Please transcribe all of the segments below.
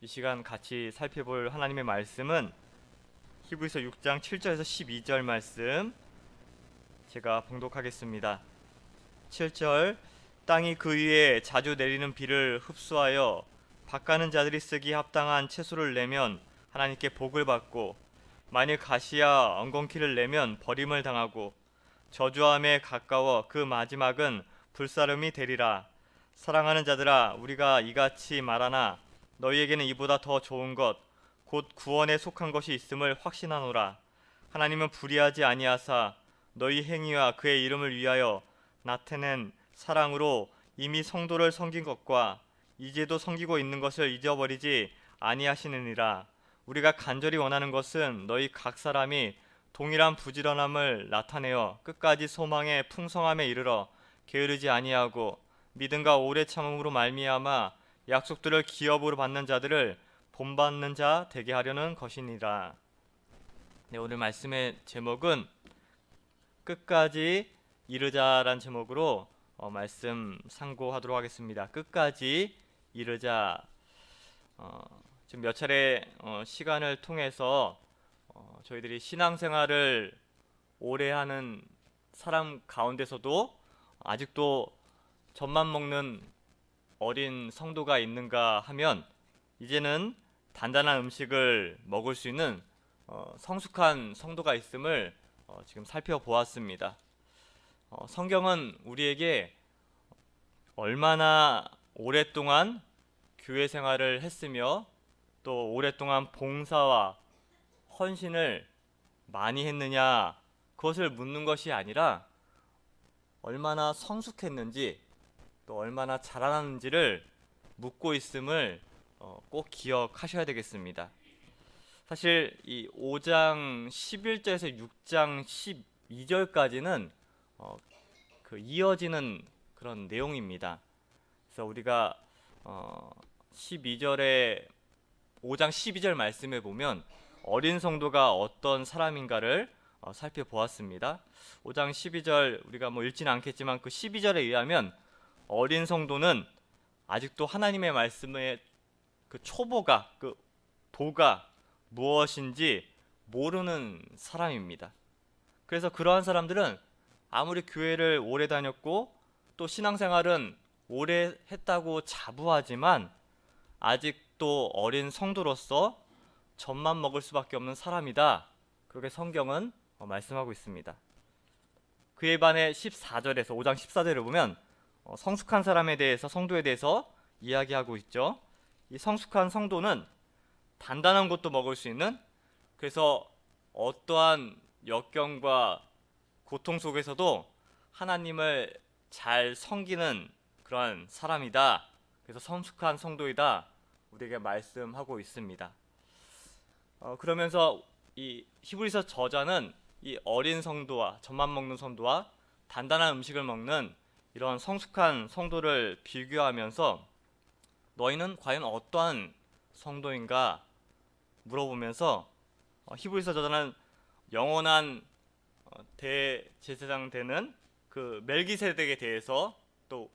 이 시간 같이 살펴볼 하나님의 말씀은 히브리서 6장 7절에서 12절 말씀 제가 봉독하겠습니다. 7절 땅이 그 위에 자주 내리는 비를 흡수하여 밭가는 자들이 쓰기 합당한 채소를 내면 하나님께 복을 받고 만일 가시야 엉겅퀴를 내면 버림을 당하고 저주함에 가까워 그 마지막은 불사름이 되리라. 사랑하는 자들아 우리가 이같이 말하나 너희에게는 이보다 더 좋은 것 곧 구원에 속한 것이 있음을 확신하노라. 하나님은 불의하지 아니하사 너희 행위와 그의 이름을 위하여 나타낸 사랑으로 이미 성도를 섬긴 것과 이제도 섬기고 있는 것을 잊어버리지 아니하시느니라. 우리가 간절히 원하는 것은 너희 각 사람이 동일한 부지런함을 나타내어 끝까지 소망의 풍성함에 이르러 게으르지 아니하고 믿음과 오래 참음으로 말미암아 약속들을 기업으로 받는 자들을 본받는 자 되게 하려는 것이니라. 네, 오늘 말씀의 제목은 끝까지 이르자란 제목으로 말씀 상고하도록 하겠습니다. 끝까지 이르자. 지금 몇 차례 시간을 통해서 저희들이 신앙생활을 오래 하는 사람 가운데서도 아직도 젖만 먹는 어린 성도가 있는가 하면 이제는 단단한 음식을 먹을 수 있는 성숙한 성도가 있음을 지금 살펴보았습니다. 성경은 우리에게 얼마나 오랫동안 교회 생활을 했으며 또 오랫동안 봉사와 헌신을 많이 했느냐 그것을 묻는 것이 아니라 얼마나 성숙했는지 또 얼마나 자라났는지를 묻고 있음을 꼭 기억하셔야 되겠습니다. 사실 이 5장 11절에서 6장 12절까지는 그 이어지는 그런 내용입니다. 그래서 우리가 12절에 5장 12절 말씀에 보면 어린 성도가 어떤 사람인가를 살펴보았습니다. 5장 12절 우리가 읽지는 않겠지만 그 12절에 의하면 어린 성도는 아직도 하나님의 말씀의 그 초보가 그 도가 무엇인지 모르는 사람입니다. 그래서 그러한 사람들은 아무리 교회를 오래 다녔고 또 신앙생활은 오래 했다고 자부하지만 아직도 어린 성도로서 젖만 먹을 수밖에 없는 사람이다. 그렇게 성경은 말씀하고 있습니다. 그에 반해 14절에서 5장 14절을 보면 성숙한 사람에 대해서 성도에 대해서 이야기하고 있죠. 이 성숙한 성도는 단단한 것도 먹을 수 있는, 그래서 어떠한 역경과 고통 속에서도 하나님을 잘 섬기는 그런 사람이다. 그래서 성숙한 성도이다. 우리에게 말씀하고 있습니다. 그러면서 이 히브리서 저자는 이 어린 성도와 젖만 먹는 성도와 단단한 음식을 먹는 이런 성숙한 성도를 비교하면서 너희는 과연 어떠한 성도인가 물어보면서 히브리서 저자는 영원한 대제사장 되는 그 멜기세덱에 대해서 또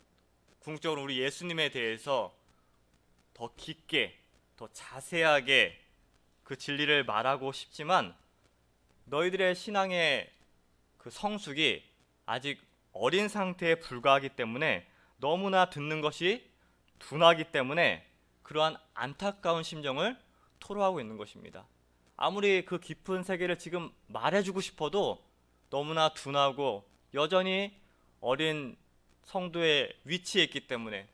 궁극적으로 우리 예수님에 대해서 더 깊게 더 자세하게 그 진리를 말하고 싶지만 너희들의 신앙의 그 성숙이 아직 어린 상태에 불과하기 때문에 너무나 듣는 것이 둔하기 때문에 그러한 안타까운 심정을 토로하고 있는 것입니다. 아무리 그 깊은 세계를 지금 말해주고 싶어도 너무나 둔하고 여전히 어린 성도의 위치에 있기 때문에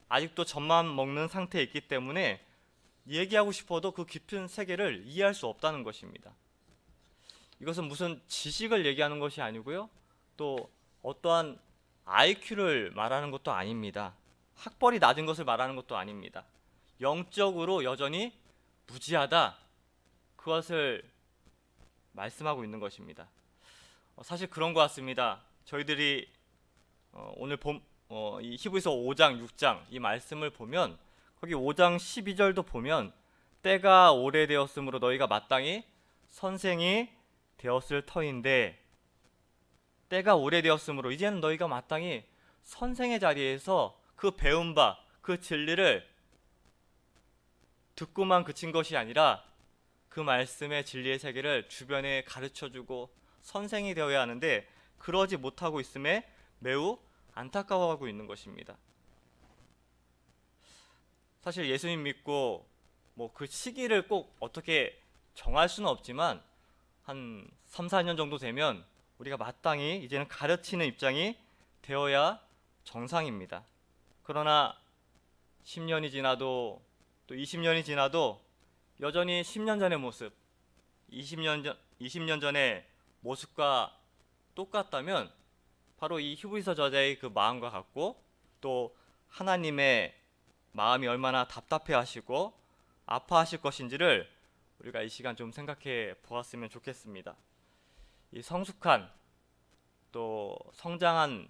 아직도 젖만 먹는 상태에 있기 때문에 얘기하고 싶어도 그 깊은 세계를 이해할 수 없다는 것입니다. 이것은 무슨 지식을 얘기하는 것이 아니고요. 또 어떠한 IQ를 말하는 것도 아닙니다. 학벌이 낮은 것을 말하는 것도 아닙니다. 영적으로 여전히 무지하다. 그것을 말씀하고 있는 것입니다. 사실 그런 것 같습니다. 저희들이 오늘 이 히브리서 5장, 6장 이 말씀을 보면 거기 5장 12절도 보면 때가 오래되었으므로 너희가 마땅히 선생이 되었을 터인데 때가 오래되었으므로 이제는 너희가 마땅히 선생의 자리에서 그 배운 바, 그 진리를 듣고만 그친 것이 아니라 그 말씀의 진리의 세계를 주변에 가르쳐주고 선생이 되어야 하는데 그러지 못하고 있음에 매우 안타까워하고 있는 것입니다. 사실 예수님 믿고 뭐 그 시기를 꼭 어떻게 정할 수는 없지만 한 3, 4년 정도 되면 우리가 마땅히 이제는 가르치는 입장이 되어야 정상입니다. 그러나 10년이 지나도 또 20년이 지나도 여전히 10년 전의 모습, 20년 전의 모습과 똑같다면 바로 이 히브리서 저자의 그 마음과 같고 또 하나님의 마음이 얼마나 답답해 하시고 아파하실 것인지를 우리가 이 시간 좀 생각해 보았으면 좋겠습니다. 이 성숙한 또 성장한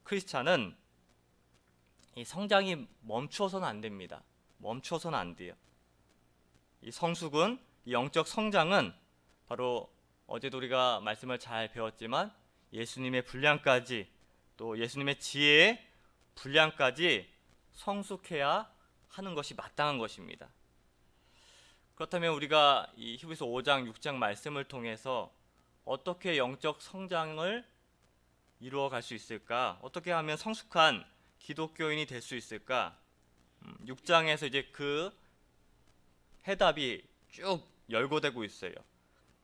크리스찬은 이 성장이 멈추어서는 안 됩니다. 멈추어서는 안 돼요. 이 성숙은, 이 영적 성장은 바로 어제도 우리가 말씀을 잘 배웠지만 예수님의 분량까지 또 예수님의 지혜의 분량까지 성숙해야 하는 것이 마땅한 것입니다. 그렇다면 우리가 이 히브리서 5장, 6장 말씀을 통해서 어떻게 영적 성장을 이루어 갈 수 있을까? 어떻게 하면 성숙한 기독교인이 될 수 있을까? 6장에서 이제 그 해답이 쭉 열거되고 있어요.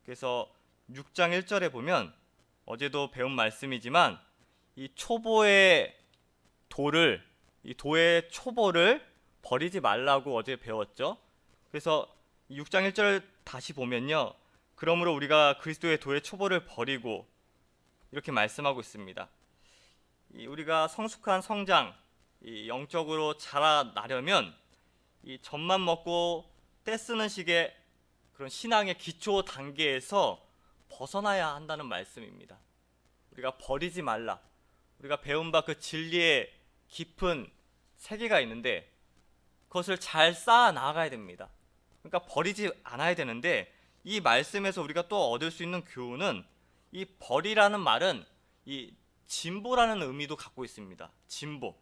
그래서 6장 1절에 보면 어제도 배운 말씀이지만 이 초보의 도를, 이 도의 초보를 버리지 말라고 어제 배웠죠. 그래서 6장 1절 다시 보면요. 그러므로 우리가 그리스도의 도의 초보를 버리고 이렇게 말씀하고 있습니다. 우리가 성숙한 성장, 이 영적으로 자라나려면 이 젖만 먹고 떼쓰는 식의 그런 신앙의 기초 단계에서 벗어나야 한다는 말씀입니다. 우리가 버리지 말라. 우리가 배운 바 그 진리의 깊은 세계가 있는데 그것을 잘 쌓아 나가야 됩니다. 그러니까 버리지 않아야 되는데 이 말씀에서 우리가 또 얻을 수 있는 교훈은 이 버리라는 말은 이 진보라는 의미도 갖고 있습니다. 진보.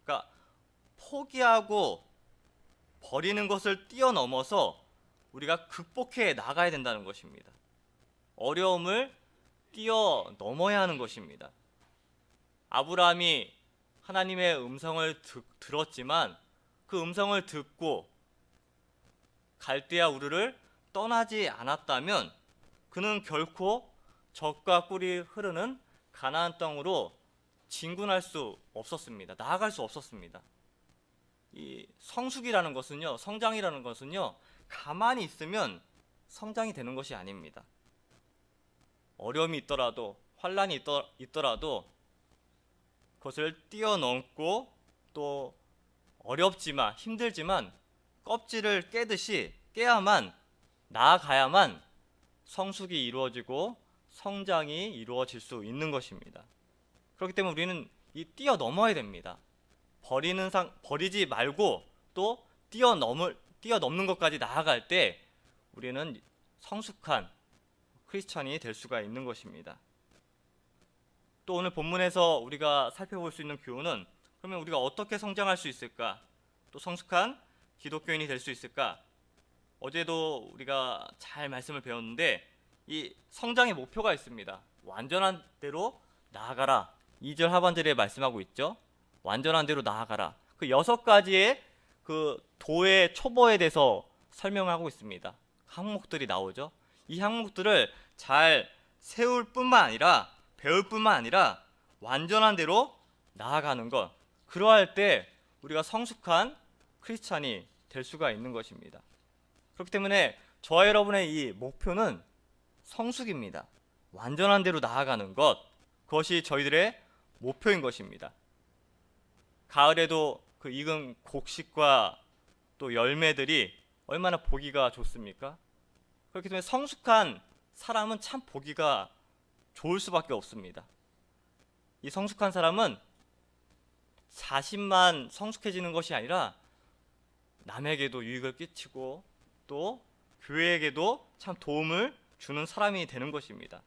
그러니까 포기하고 버리는 것을 뛰어넘어서 우리가 극복해 나가야 된다는 것입니다. 어려움을 뛰어넘어야 하는 것입니다. 아브라함이 하나님의 음성을 들었지만 그 음성을 듣고 갈대아 우르를 떠나지 않았다면 그는 결코 젖과 꿀이 흐르는 가나안 땅으로 진군할 수 없었습니다. 나아갈 수 없었습니다. 이 성숙이라는 것은요, 성장이라는 것은요, 가만히 있으면 성장이 되는 것이 아닙니다. 어려움이 있더라도, 환란이 있더라도 그것을 뛰어넘고 또 어렵지만 힘들지만 껍질을 깨듯이 깨야만, 나아가야만 성숙이 이루어지고 성장이 이루어질 수 있는 것입니다. 그렇기 때문에 우리는 이 뛰어넘어야 됩니다. 버리지 말고 또 뛰어넘는 것까지 나아갈 때 우리는 성숙한 크리스찬이 될 수가 있는 것입니다. 또 오늘 본문에서 우리가 살펴볼 수 있는 교훈은 그러면 우리가 어떻게 성장할 수 있을까? 또 성숙한 기독교인이 될 수 있을까? 어제도 우리가 잘 말씀을 배웠는데 이 성장의 목표가 있습니다. 완전한 대로 나아가라. 2절 하반절에 말씀하고 있죠. 완전한 대로 나아가라. 그 6가지의 그 도의 초보에 대해서 설명하고 있습니다. 항목들이 나오죠. 이 항목들을 잘 세울 뿐만 아니라 배울 뿐만 아니라 완전한 대로 나아가는 것. 그러할 때 우리가 성숙한 크리스찬이 될 수가 있는 것입니다. 그렇기 때문에 저와 여러분의 이 목표는 성숙입니다. 완전한 대로 나아가는 것. 그것이 저희들의 목표인 것입니다. 가을에도 그 익은 곡식과 또 열매들이 얼마나 보기가 좋습니까? 그렇기 때문에 성숙한 사람은 참 보기가 좋을 수밖에 없습니다. 이 성숙한 사람은 자신만 성숙해지는 것이 아니라 남에게도 유익을 끼치고 또 교회에게도 참 도움을 주는 사람이 되는 것입니다.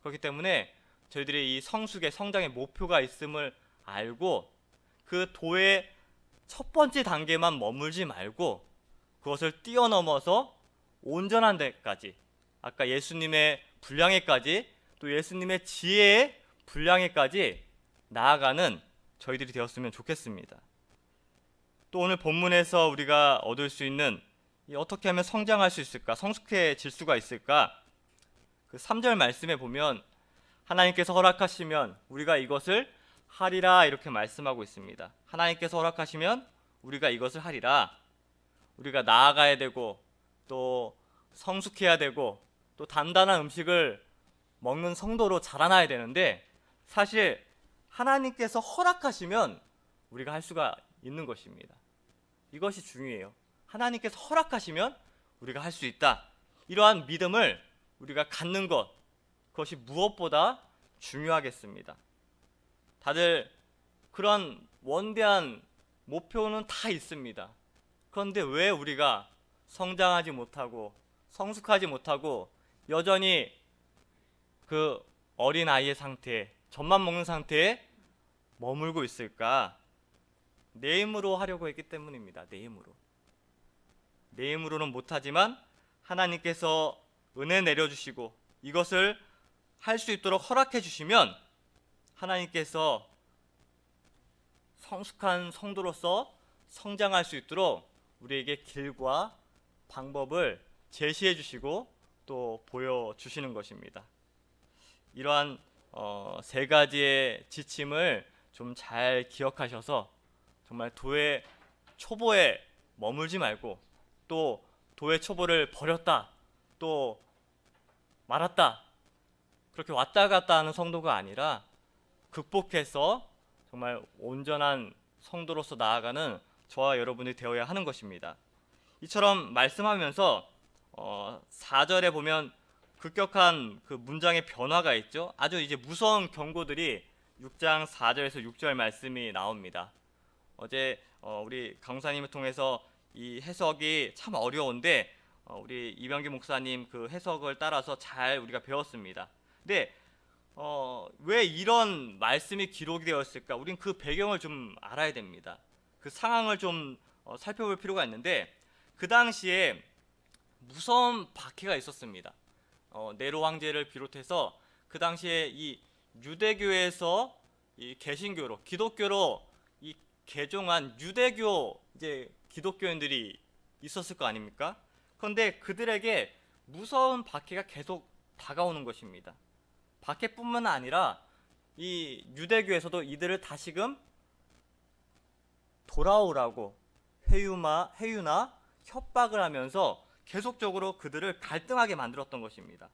그렇기 때문에 저희들이 이 성숙의 성장의 목표가 있음을 알고 그 도의 첫 번째 단계만 머물지 말고 그것을 뛰어넘어서 온전한 데까지, 아까 예수님의 분량에까지, 또 예수님의 지혜의 분량에까지 나아가는 저희들이 되었으면 좋겠습니다. 또 오늘 본문에서 우리가 얻을 수 있는 어떻게 하면 성장할 수 있을까, 성숙해질 수가 있을까? 그 3절 말씀에 보면 하나님께서 허락하시면 우리가 이것을 하리라 이렇게 말씀하고 있습니다. 하나님께서 허락하시면 우리가 이것을 하리라. 우리가 나아가야 되고 또 성숙해야 되고 또 단단한 음식을 먹는 성도로 자라나야 되는데, 사실 하나님께서 허락하시면 우리가 할 수가 있는 것입니다. 이것이 중요해요. 하나님께서 허락하시면 우리가 할 수 있다. 이러한 믿음을 우리가 갖는 것, 그것이 무엇보다 중요하겠습니다. 다들 그런 원대한 목표는 다 있습니다. 그런데 왜 우리가 성장하지 못하고 성숙하지 못하고 여전히 그 어린아이의 상태에, 젖만 먹는 상태에 머물고 있을까? 내 힘으로 하려고 했기 때문입니다. 내 힘으로는 못하지만 하나님께서 은혜 내려주시고 이것을 할 수 있도록 허락해 주시면 하나님께서 성숙한 성도로서 성장할 수 있도록 우리에게 길과 방법을 제시해 주시고 또 보여주시는 것입니다. 이러한 세 가지의 지침을 좀 잘 기억하셔서 정말 도의 초보에 머물지 말고, 또 도의 초보를 버렸다 또 말았다 그렇게 왔다 갔다 하는 성도가 아니라 극복해서 정말 온전한 성도로서 나아가는 저와 여러분이 되어야 하는 것입니다. 이처럼 말씀하면서 4절에 보면 급격한 그 문장의 변화가 있죠. 아주 이제 무서운 경고들이 6장 4절에서 6절 말씀이 나옵니다. 어제 우리 강사님을 통해서 이 해석이 참 어려운데 우리 이병기 목사님 그 해석을 따라서 잘 우리가 배웠습니다. 근데 왜 이런 말씀이 기록이 되었을까? 우린 그 배경을 좀 알아야 됩니다. 그 상황을 좀 살펴볼 필요가 있는데, 그 당시에 무서운 박해가 있었습니다. 네로 황제를 비롯해서 그 당시에 이 유대교에서 이 개신교로, 기독교로 이 개종한 유대교 이제 기독교인들이 있었을 거 아닙니까? 그런데 그들에게 무서운 박해가 계속 다가오는 것입니다. 박해뿐만 아니라 이 유대교에서도 이들을 다시금 돌아오라고 회유나 협박을 하면서 계속적으로 그들을 갈등하게 만들었던 것입니다.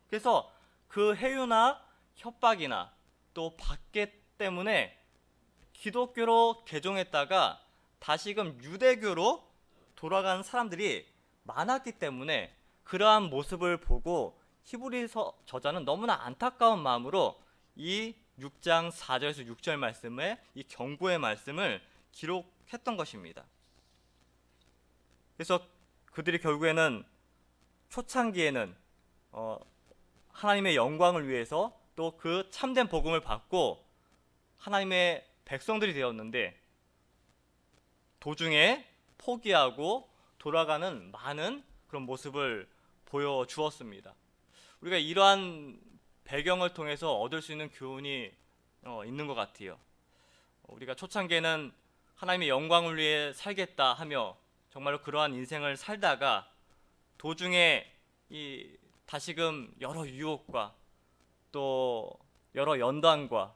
그래서 그 회유나 협박이나 또 박해 때문에 기독교로 개종했다가 다시금 유대교로 돌아간 사람들이 많았기 때문에 그러한 모습을 보고 히브리서 저자는 너무나 안타까운 마음으로 이 6장 4절에서 6절 말씀에 이 경고의 말씀을 기록했던 것입니다. 그래서 그들이 결국에는 초창기에는 하나님의 영광을 위해서 또 그 참된 복음을 받고 하나님의 백성들이 되었는데, 도중에 포기하고 돌아가는 많은 그런 모습을 보여주었습니다. 우리가 이러한 배경을 통해서 얻을 수 있는 교훈이 있는 것 같아요. 우리가 초창기에는 하나님의 영광을 위해 살겠다 하며 정말로 그러한 인생을 살다가 도중에 다시금 여러 유혹과 또 여러 연단과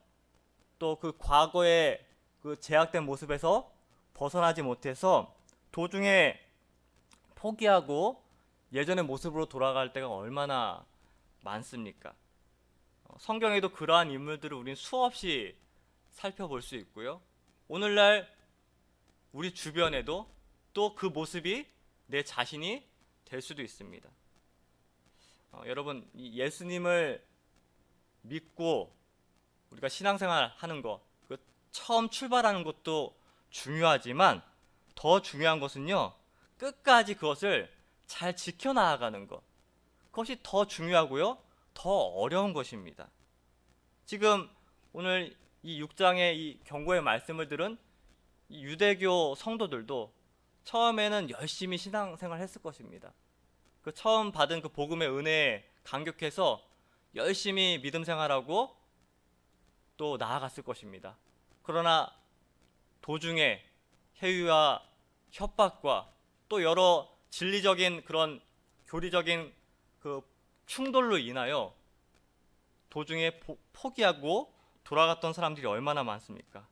또 그 과거의 그 제약된 모습에서 벗어나지 못해서 도중에 포기하고 예전의 모습으로 돌아갈 때가 얼마나 많습니까? 성경에도 그러한 인물들을 우리는 수없이 살펴볼 수 있고요. 오늘날 우리 주변에도 또 그 모습이 내 자신이 될 수도 있습니다. 여러분, 이 예수님을 믿고 우리가 신앙생활 하는 것, 그 처음 출발하는 것도 중요하지만 더 중요한 것은요, 끝까지 그것을 잘 지켜나가는 것, 그것이 더 중요하고요, 더 어려운 것입니다. 지금 오늘 이 6장의 이 경고의 말씀을 들은 이 유대교 성도들도 처음에는 열심히 신앙생활 했을 것입니다. 그 처음 받은 그 복음의 은혜에 감격해서 열심히 믿음 생활하고 또 나아갔을 것입니다. 그러나 도중에 해유와 협박과 또 여러 진리적인 그런 교리적인 그 충돌로 인하여 도중에 포기하고 돌아갔던 사람들이 얼마나 많습니까?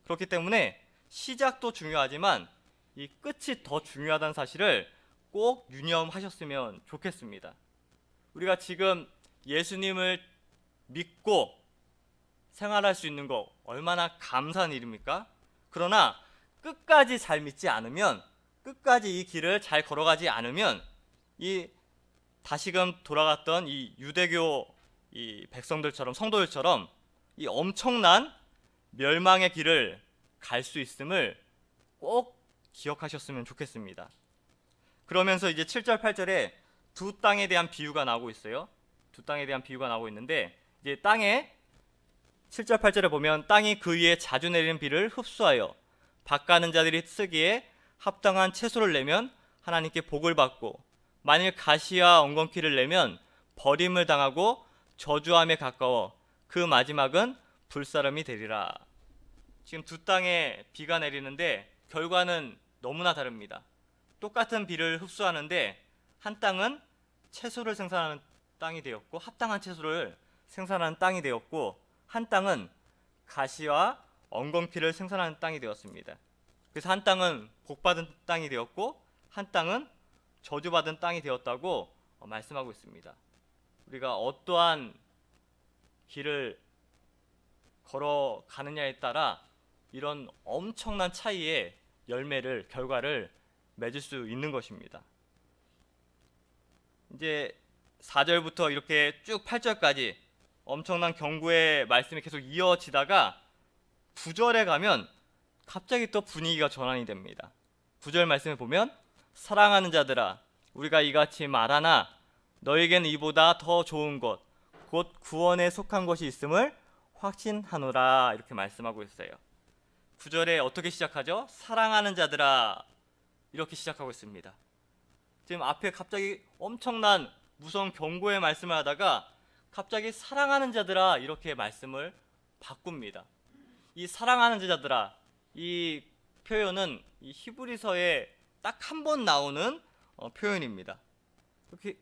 그렇기 때문에 시작도 중요하지만 이 끝이 더 중요하다는 사실을 꼭 유념하셨으면 좋겠습니다. 우리가 지금 예수님을 믿고 생활할 수 있는 거 얼마나 감사한 일입니까? 그러나 끝까지 잘 믿지 않으면, 끝까지 이 길을 잘 걸어가지 않으면 이 다시금 돌아갔던 이 유대교 이 백성들처럼, 성도들처럼 이 엄청난 멸망의 길을 갈 수 있음을 꼭 기억하셨으면 좋겠습니다. 그러면서 이제 7절 8절에 두 땅에 대한 비유가 나오고 있어요. 두 땅에 대한 비유가 나오고 있는데, 이제 땅에 7절 8절에 보면 땅이 그 위에 자주 내리는 비를 흡수하여 밭가는 자들이 쓰기에 합당한 채소를 내면 하나님께 복을 받고, 만일 가시와 엉겅퀴를 내면 버림을 당하고 저주함에 가까워 그 마지막은 불사름이 되리라. 지금 두 땅에 비가 내리는데 결과는 너무나 다릅니다. 똑같은 비를 흡수하는데 한 땅은 채소를 생산하는 땅이 되었고, 합당한 채소를 생산하는 땅이 되었고, 한 땅은 가시와 엉겅퀴를 생산하는 땅이 되었습니다. 그래서 한 땅은 복받은 땅이 되었고 한 땅은 저주받은 땅이 되었다고 말씀하고 있습니다. 우리가 어떠한 길을 걸어가느냐에 따라 이런 엄청난 차이의 열매를, 결과를 맺을 수 있는 것입니다. 이제 4절부터 이렇게 쭉 8절까지 엄청난 경고의 말씀이 계속 이어지다가 9절에 가면 갑자기 또 분위기가 전환이 됩니다. 9절 말씀을 보면 사랑하는 자들아 우리가 이같이 말하나 너에게는 이보다 더 좋은 것 곧 구원에 속한 것이 있음을 확신하노라, 이렇게 말씀하고 있어요. 9절에 어떻게 시작하죠? 사랑하는 자들아, 이렇게 시작하고 있습니다. 지금 앞에 갑자기 엄청난 무서운 경고의 말씀을 하다가 갑자기 사랑하는 자들아 이렇게 말씀을 바꿉니다. 이 사랑하는 자들아, 이 표현은 이 히브리서에 딱 한 번 나오는 표현입니다.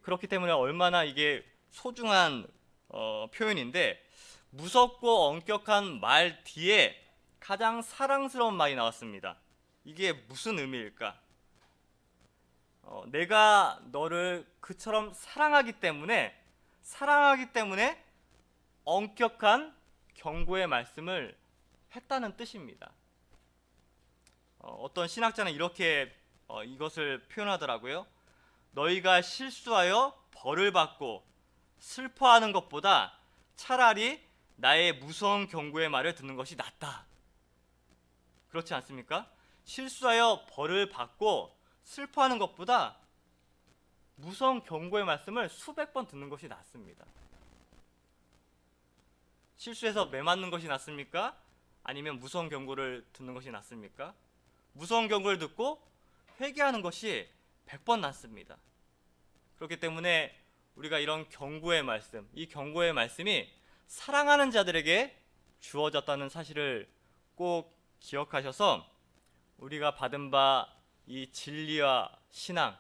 그렇기 때문에 얼마나 이게 소중한 표현인데, 무섭고 엄격한 말 뒤에 가장 사랑스러운 말이 나왔습니다. 이게 무슨 의미일까? 내가 너를 그처럼 사랑하기 때문에 엄격한 경고의 말씀을 했다는 뜻입니다. 어떤 신학자는 이렇게 이것을 표현하더라고요. 너희가 실수하여 벌을 받고 슬퍼하는 것보다 차라리 나의 무서운 경고의 말을 듣는 것이 낫다. 그렇지 않습니까? 실수하여 벌을 받고 슬퍼하는 것보다 무서운 경고의 말씀을 수백 번 듣는 것이 낫습니다. 실수해서 매 맞는 것이 낫습니까? 아니면 무서운 경고를 듣는 것이 낫습니까? 무서운 경고를 듣고 회개하는 것이 100번 낫습니다. 그렇기 때문에 우리가 이런 경고의 말씀, 이 경고의 말씀이 사랑하는 자들에게 주어졌다는 사실을 꼭 기억하셔서 우리가 받은 바 이 진리와 신앙,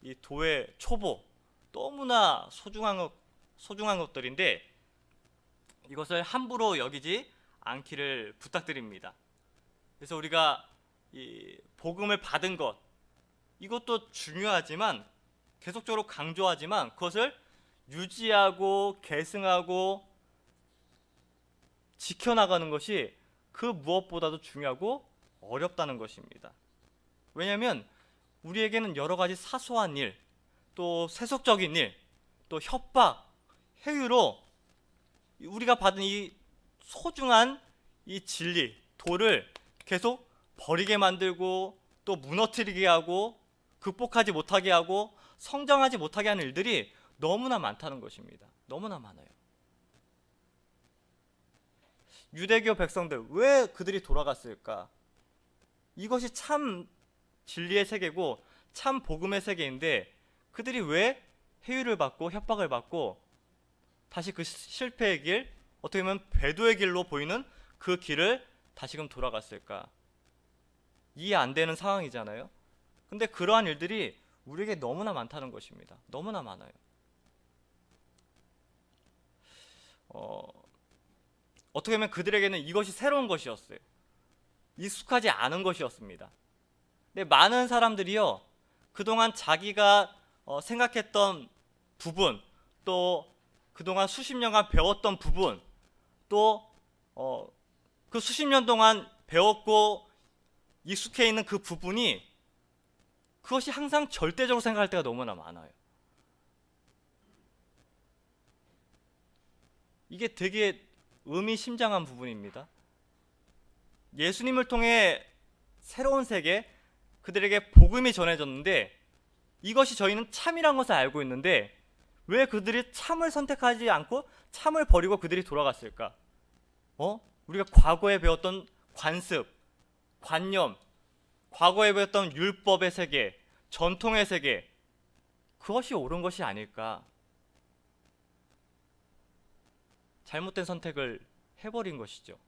이 도의 초보, 너무나 소중한 것들인데 이것을 함부로 여기지 않기를 부탁드립니다. 그래서 우리가 이 복음을 받은 것, 이것도 중요하지만 계속적으로 강조하지만 그것을 유지하고 계승하고 지켜나가는 것이 그 무엇보다도 중요하고 어렵다는 것입니다. 왜냐하면 우리에게는 여러 가지 사소한 일, 또 세속적인 일, 또 협박, 회유로 우리가 받은 이 소중한 이 진리, 도를 계속 버리게 만들고 또 무너뜨리게 하고 극복하지 못하게 하고 성장하지 못하게 하는 일들이 너무나 많다는 것입니다. 너무나 많아요. 유대교 백성들, 왜 그들이 돌아갔을까? 이것이 참 진리의 세계고 참 복음의 세계인데 그들이 왜 해유를 받고 협박을 받고 다시 그 실패의 길, 어떻게 보면 배도의 길로 보이는 그 길을 다시금 돌아갔을까? 이해 안 되는 상황이잖아요. 근데 그러한 일들이 우리에게 너무나 많다는 것입니다. 너무나 많아요. 어떻게 보면 그들에게는 이것이 새로운 것이었어요. 익숙하지 않은 것이었습니다. 근데 많은 사람들이요, 그동안 자기가 생각했던 부분, 또 그동안 수십 년간 배웠던 부분, 또 그 수십 년 동안 배웠고 익숙해 있는 그 부분이 그것이 항상 절대적으로 생각할 때가 너무나 많아요. 이게 되게 의미심장한 부분입니다. 예수님을 통해 새로운 세계, 그들에게 복음이 전해졌는데 이것이 저희는 참이란 것을 알고 있는데 왜 그들이 참을 선택하지 않고 참을 버리고 그들이 돌아갔을까? 우리가 과거에 배웠던 관습, 관념, 과거에 배웠던 율법의 세계, 전통의 세계, 그것이 옳은 것이 아닐까? 잘못된 선택을 해버린 것이죠.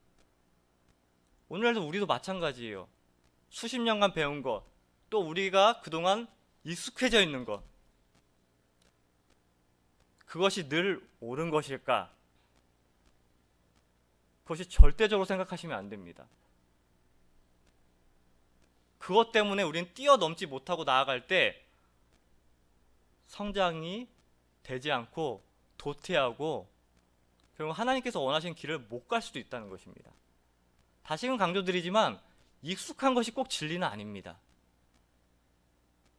오늘날도 우리도 마찬가지예요. 수십 년간 배운 것, 또 우리가 그동안 익숙해져 있는 것, 그것이 늘 옳은 것일까? 그것이 절대적으로 생각하시면 안 됩니다. 그것 때문에 우리는 뛰어넘지 못하고 나아갈 때 성장이 되지 않고 도태하고 결국 하나님께서 원하시는 길을 못 갈 수도 있다는 것입니다. 다시금 강조드리지만 익숙한 것이 꼭 진리는 아닙니다.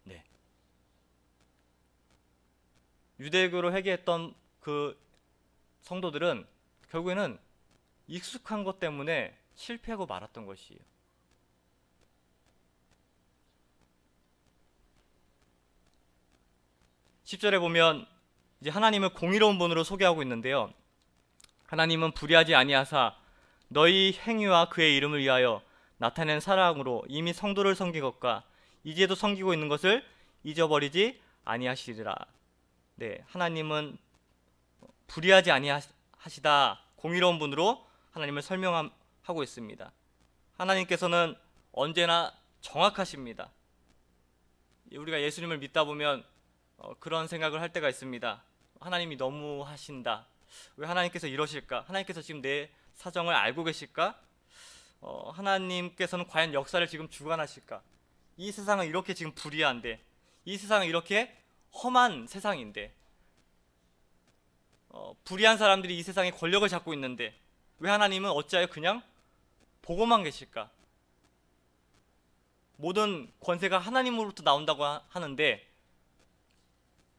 네. 유대교로 회개했던 그 성도들은 결국에는 익숙한 것 때문에 실패하고 말았던 것이에요. (10절에) 보면 이제 하나님을 공의로운 분으로 소개하고 있는데요. 하나님은 불의하지 아니하사 너희 행위와 그의 이름을 위하여 나타낸 사랑으로 이미 성도를 섬긴 것과 이제도 섬기고 있는 것을 잊어버리지 아니하시리라. 네, 하나님은 불의하지 아니하시다, 공의로운 분으로 하나님을 설명하고 있습니다. 하나님께서는 언제나 정확하십니다. 우리가 예수님을 믿다 보면 그런 생각을 할 때가 있습니다. 하나님이 너무 하신다. 왜 하나님께서 이러실까? 하나님께서 지금 내 사정을 알고 계실까? 하나님께서는 과연 역사를 지금 주관하실까? 이 세상은 이렇게 지금 불의한데, 이 세상은 이렇게 험한 세상인데, 불의한 사람들이 이 세상에 권력을 잡고 있는데 왜 하나님은 어찌하여 그냥 보고만 계실까? 모든 권세가 하나님으로부터 나온다고 하는데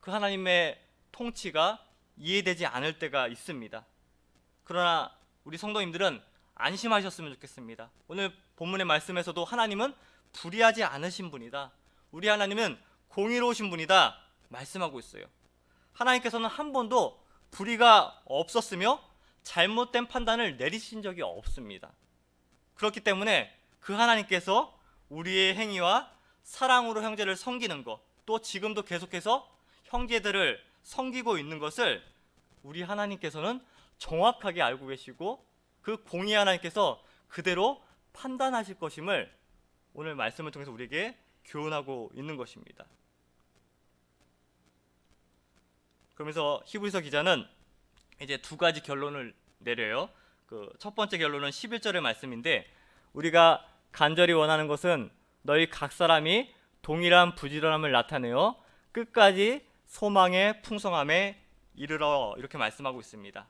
그 하나님의 통치가 이해되지 않을 때가 있습니다. 그러나 우리 성도님들은 안심하셨으면 좋겠습니다. 오늘 본문의 말씀에서도 하나님은 불의하지 않으신 분이다, 우리 하나님은 공의로우신 분이다 말씀하고 있어요. 하나님께서는 한 번도 불의가 없었으며 잘못된 판단을 내리신 적이 없습니다. 그렇기 때문에 그 하나님께서 우리의 행위와 사랑으로 형제를 섬기는 것, 또 지금도 계속해서 형제들을 섬기고 있는 것을 우리 하나님께서는 정확하게 알고 계시고 그 공의 하나님께서 그대로 판단하실 것임을 오늘 말씀을 통해서 우리에게 교훈하고 있는 것입니다. 그러면서 히브리서 기자는 이제 두 가지 결론을 내려요. 그 첫 번째 결론은 11절의 말씀인데, 우리가 간절히 원하는 것은 너희 각 사람이 동일한 부지런함을 나타내어 끝까지 소망의 풍성함에 이르러, 이렇게 말씀하고 있습니다.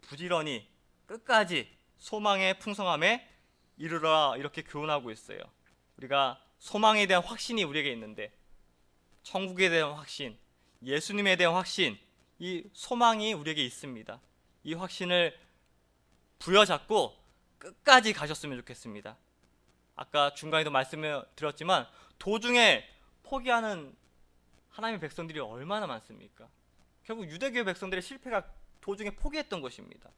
부지런히 끝까지 소망의 풍성함에 이르러, 이렇게 교훈하고 있어요. 우리가 소망에 대한 확신이 우리에게 있는데, 천국에 대한 확신, 예수님에 대한 확신, 이 소망이 우리에게 있습니다. 이 확신을 부여잡고 끝까지 가셨으면 좋겠습니다. 아까 중간에도 말씀을 드렸지만 도중에 포기하는 하나님의 백성들이 얼마나 많습니까? 결국 유대교의 백성들의 실패가 도중에 포기했던 것입니다.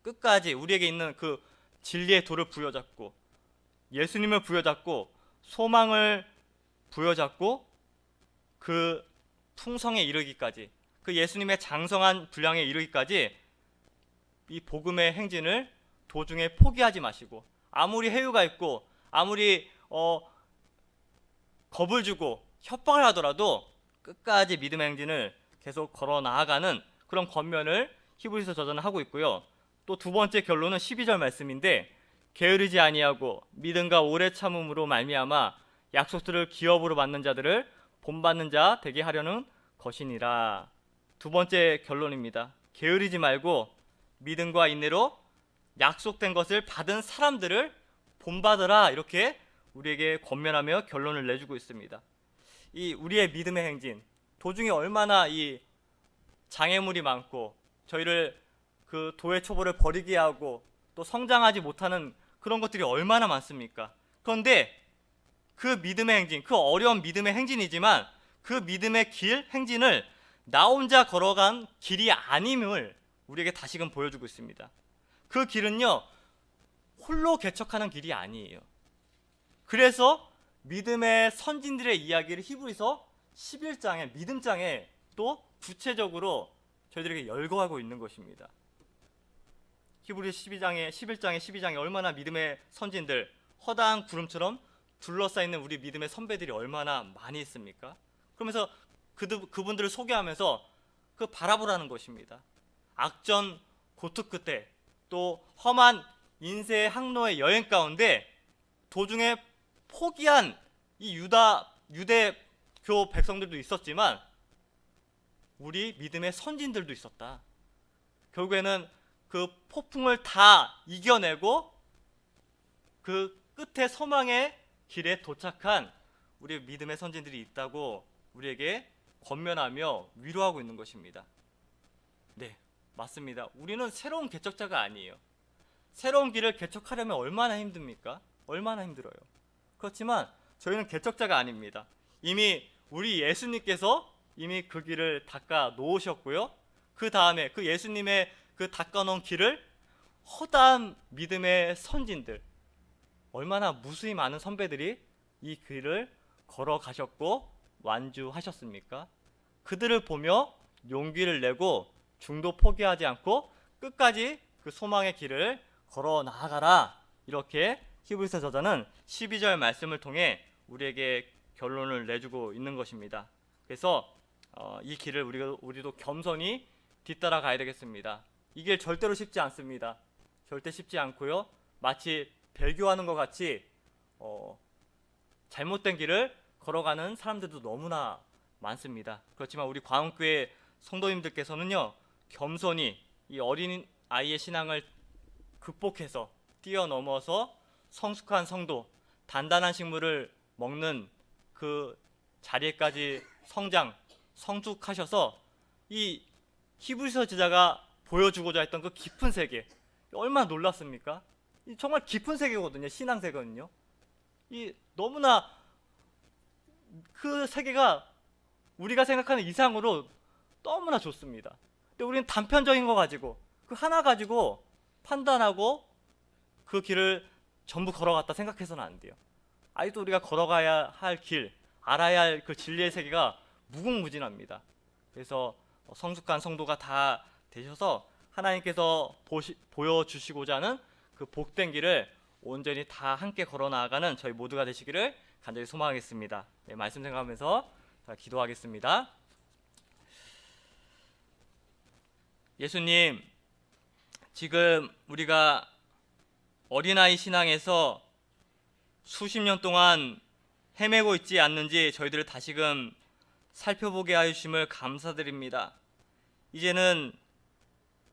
끝까지 우리에게 있는 그 진리의 도를 부여잡고 예수님을 부여잡고 소망을 부여잡고 그 풍성에 이르기까지, 그 예수님의 장성한 분량에 이르기까지 이 복음의 행진을 도중에 포기하지 마시고, 아무리 해유가 있고 아무리 겁을 주고 협박을 하더라도 끝까지 믿음의 행진을 계속 걸어 나아가는 그런 권면을 히브리서 저자는 하고 있고요. 또 두 번째 결론은 12절 말씀인데, 게으르지 아니하고 믿음과 오래 참음으로 말미암아 약속들을 기업으로 받는 자들을 본받는 자 되게 하려는 것이니라. 두 번째 결론입니다. 게으르지 말고 믿음과 인내로 약속된 것을 받은 사람들을 본받으라, 이렇게 우리에게 권면하며 결론을 내주고 있습니다. 이 우리의 믿음의 행진 도중에 얼마나 이 장애물이 많고 저희를 그 도의 초보를 버리게 하고 또 성장하지 못하는 그런 것들이 얼마나 많습니까? 그런데 그 믿음의 행진, 그 어려운 믿음의 행진이지만 그 믿음의 길, 행진을 나 혼자 걸어간 길이 아님을 우리에게 다시금 보여주고 있습니다. 그 길은요, 홀로 개척하는 길이 아니에요. 그래서 믿음의 선진들의 이야기를 히브리서 11장에, 믿음장에 또 구체적으로 저희들에게 열거하고 있는 것입니다. 히브리서 11장에 12장에 얼마나 믿음의 선진들, 허다한 구름처럼 둘러싸이는 우리 믿음의 선배들이 얼마나 많이 있습니까? 그러면서 그분들을 소개하면서 그 바라보라는 것입니다. 악전 고투 끝에 또 험한 인생의 항로의 여행 가운데 도중에 포기한 이 유대교 백성들도 있었지만 우리 믿음의 선진들도 있었다. 결국에는 그 폭풍을 다 이겨내고 그 끝에 소망의 길에 도착한 우리 믿음의 선진들이 있다고 우리에게 권면하며 위로하고 있는 것입니다. 네, 맞습니다. 우리는 새로운 개척자가 아니에요. 새로운 길을 개척하려면 얼마나 힘듭니까? 얼마나 힘들어요. 그렇지만 저희는 개척자가 아닙니다. 이미 우리 예수님께서 이미 그 길을 닦아 놓으셨고요. 그 다음에 그 예수님의 그 닦아 놓은 길을 허다한 믿음의 선진들, 얼마나 무수히 많은 선배들이 이 길을 걸어가셨고 완주하셨습니까? 그들을 보며 용기를 내고 중도 포기하지 않고 끝까지 그 소망의 길을 걸어 나아가라, 이렇게 히브리서 저자는 12절 말씀을 통해 우리에게 결론을 내주고 있는 것입니다. 그래서 이 길을 우리도 겸손히 뒤따라 가야 되겠습니다. 이 길 절대로 쉽지 않습니다. 절대 쉽지 않고요. 마치 배교하는 것 같이 잘못된 길을 걸어가는 사람들도 너무나 많습니다. 그렇지만 우리 광흥교회 성도님들께서는요, 겸손히 이 어린 아이의 신앙을 극복해서 뛰어넘어서 성숙한 성도, 단단한 식물을 먹는 그 자리에까지 성숙하셔서 이 히브리서 저자가 보여주고자 했던 그 깊은 세계, 얼마나 놀랐습니까? 정말 깊은 세계거든요. 신앙 세계는요. 이 너무나 그 세계가 우리가 생각하는 이상으로 너무나 좋습니다. 근데 우리는 단편적인 거 가지고 그 하나 가지고 판단하고 그 길을 전부 걸어갔다 생각해서는 안 돼요. 아직도 우리가 걸어가야 할 길, 알아야 할 그 진리의 세계가 무궁무진합니다. 그래서 성숙한 성도가 다 되셔서 하나님께서 보여주시고자 하는 그 복된 길을 온전히 다 함께 걸어 나아가는 저희 모두가 되시기를 간절히 소망하겠습니다. 네, 말씀 생각하면서 기도하겠습니다. 예수님, 지금 우리가 어린아이 신앙에서 수십 년 동안 헤매고 있지 않는지 저희들을 다시금 살펴보게 하심을 감사드립니다. 이제는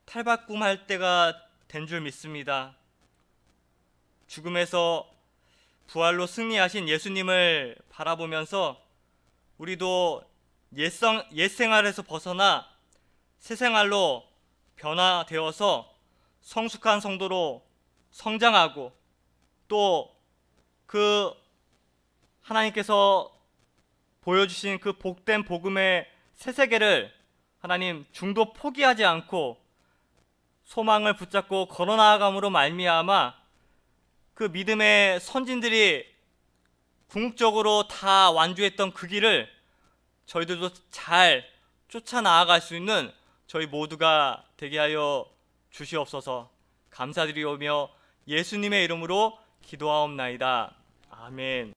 탈바꿈할 때가 된 줄 믿습니다. 죽음에서 부활로 승리하신 예수님을 바라보면서 우리도 옛 생활에서 벗어나 새 생활로 변화되어서 성숙한 성도로 성장하고 또 그 하나님께서 보여주신 그 복된 복음의 새 세계를 하나님 중도 포기하지 않고 소망을 붙잡고 걸어나아감으로 말미암아 그 믿음의 선진들이 궁극적으로 다 완주했던 그 길을 저희들도 잘 쫓아 나아갈 수 있는 저희 모두가 되게 하여 주시옵소서. 감사드리오며 예수님의 이름으로 기도하옵나이다. 아멘.